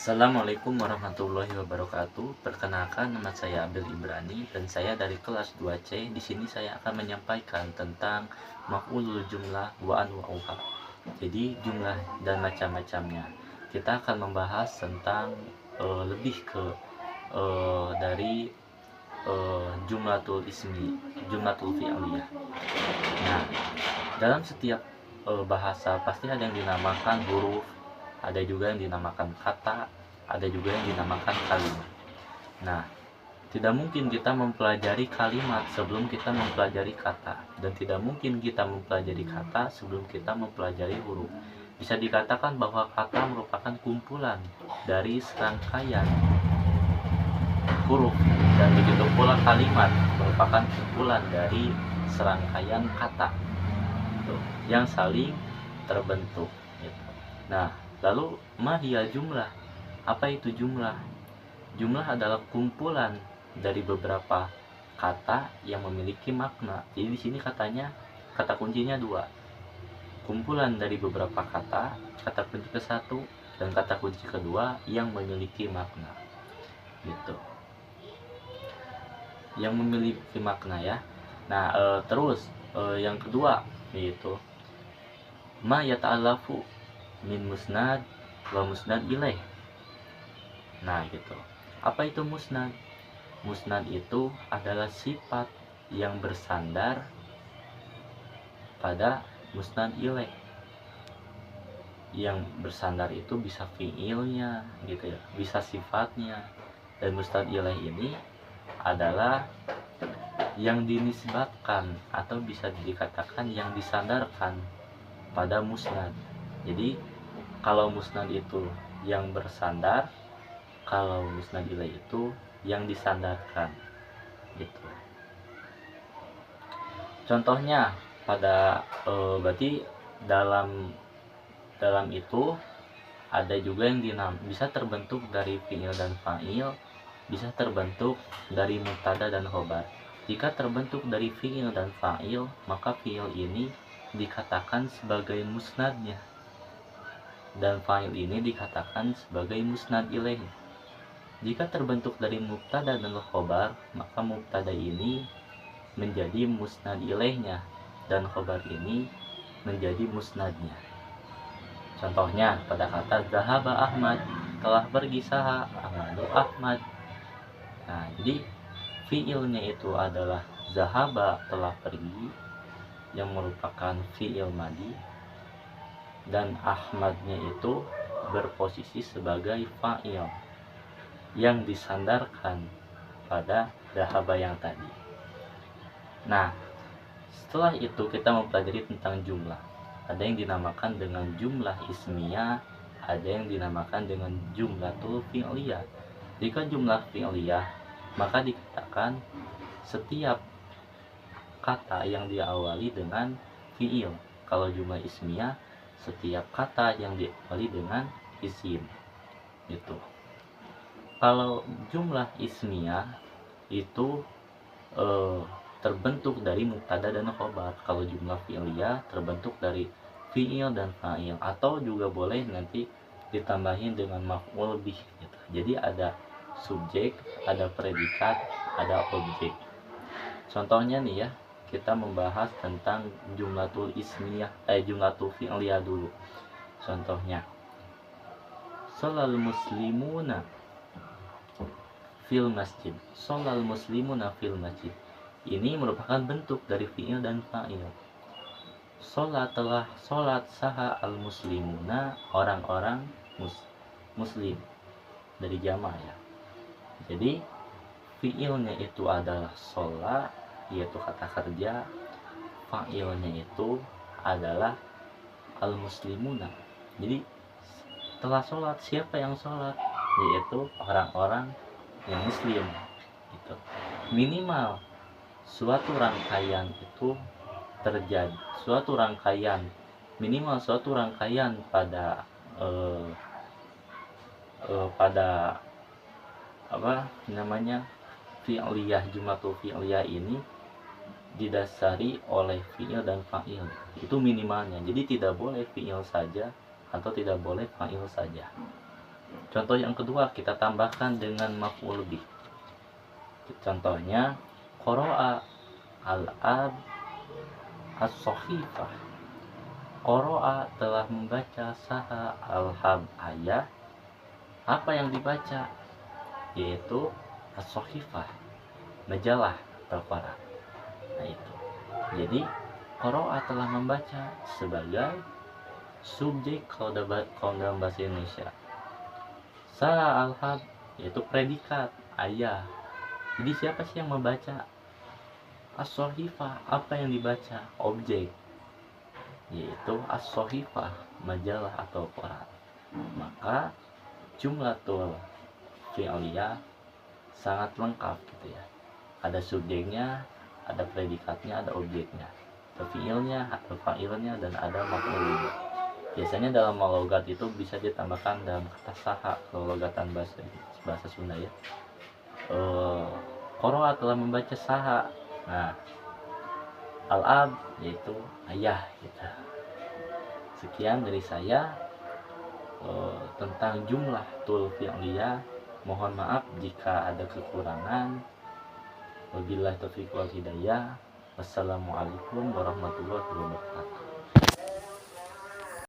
Assalamualaikum warahmatullahi wabarakatuh. Perkenalkan, nama saya Abdul Ibrani dan saya dari kelas 2C. Di sini saya akan menyampaikan tentang maf'ulul jumlah wa anwa'uha. Jadi jumlah dan macam-macamnya. Kita akan membahas tentang lebih ke dari jumlatul ismi, jumlatul fi'liyah. Nah, dalam setiap bahasa pasti ada yang dinamakan huruf, ada juga yang dinamakan kata, ada juga yang dinamakan kalimat. Nah, tidak mungkin kita mempelajari kalimat sebelum kita mempelajari kata, dan tidak mungkin kita mempelajari kata sebelum kita mempelajari huruf. Bisa dikatakan bahwa kata merupakan kumpulan dari serangkaian huruf, dan begitu pula kalimat merupakan kumpulan dari serangkaian kata yang saling terbentuk. Nah, lalu mahia jumlah. Apa itu jumlah? Jumlah adalah kumpulan dari beberapa kata yang memiliki makna. Jadi di sini kata kuncinya dua. Kumpulan dari beberapa kata kunci ke satu dan kata kunci kedua yang memiliki makna. Gitu. Yang memiliki makna ya. Nah, terus yang kedua yaitu ma yata'alafu min musnad wa musnad ilaih. Nah, gitu. Apa itu musnad? Musnad itu adalah sifat yang bersandar pada musnad ilaih. Yang bersandar itu bisa fiilnya gitu ya, bisa sifatnya. Dan musnad ilaih ini adalah yang dinisbatkan atau bisa dikatakan yang disandarkan pada musnad. Jadi kalau musnad itu yang bersandar, kalau musnad ilaih itu yang disandarkan gitu. Contohnya pada berarti dalam itu ada juga yang bisa terbentuk dari fiil dan fa'il, bisa terbentuk dari mubtada dan khobar. Jika terbentuk dari fiil dan fa'il, maka fiil ini dikatakan sebagai musnadnya dan fa'il ini dikatakan sebagai musnad ilaih. Jika terbentuk dari mubtada dan khobar, maka mubtada ini menjadi musnad ilaihnya dan khobar ini menjadi musnadnya. Contohnya pada kata zahaba Ahmad, telah pergi saha Ahmadu Ahmad. Nah, jadi fiilnya itu adalah zahaba, telah pergi, yang merupakan fiil madi, dan Ahmadnya itu berposisi sebagai fa'il yang disandarkan pada zahaba yang tadi. Nah, setelah itu kita mempelajari tentang jumlah. Ada yang dinamakan dengan jumlah ismiyah, ada yang dinamakan dengan jumlatul fi'liyah. Jika jumlah fi'liyah, maka dikatakan setiap kata yang diawali dengan fi'il. Kalau jumlah ismiyah, setiap kata yang diawali dengan isim. Gitu. Kalau jumlah ismiyah itu terbentuk dari mubtada dan khobar. Kalau jumlah fi'liyah terbentuk dari fi'il dan fa'il, atau juga boleh nanti ditambahin dengan maf'ul bih gitu. Jadi ada subjek, ada predikat, ada objek. Contohnya nih ya, kita membahas tentang jumlatul ismiyah, jumlatul fi'liyah dulu. Contohnya, sholal muslimuna fil masjid. Sholal muslimuna fil masjid. Ini merupakan bentuk dari fi'il dan fa'il. Telah sholat saha al muslimuna, orang-orang muslim, dari jamaah ya. Jadi fi'ilnya itu adalah sholat, yaitu kata kerja. Fa'ilnya itu adalah al muslimuna. Jadi telah sholat, siapa yang sholat? Yaitu orang-orang yang muslim gitu. Minimal suatu rangkaian itu terjadi, minimal suatu rangkaian pada fi'liyah, jumlatul fi'liyah ini didasari oleh fi'il dan fa'il. Itu minimalnya. Jadi tidak boleh fi'il saja atau tidak boleh fa'il saja. Contoh yang kedua kita tambahkan dengan maf'ul bih. Contohnya qara'a al-ab as-sahifah. Qara'a telah membaca, saha al-hab ayah. Apa yang dibaca? Yaitu as-sahifah, majalah atau koran. Nah itu. Jadi qara'a telah membaca sebagai subjek kalau dalam bahasa Indonesia. Saha al-hab yaitu predikat ayah. Jadi siapa sih yang membaca? As-sahifah, apa yang dibaca? Objek, yaitu as-sahifah, majalah atau koran. Maka jumlatul fi'liyah sangat lengkap gitu ya. Ada subjeknya, ada predikatnya, ada objeknya, ada fi'ilnya, ada fa'ilnya, dan ada maf'ulnya. Biasanya dalam logat itu bisa ditambahkan dalam kata saha kalau logatan bahasa Sunda ya. Qara'a telah membaca saha. Nah, al-ab yaitu ayah gitu. Sekian dari saya tentang jumlah tul fi'liyah. Mohon maaf jika ada kekurangan. Wabillahi taufiq wal hidayah. Wassalamualaikum warahmatullahi wabarakatuh.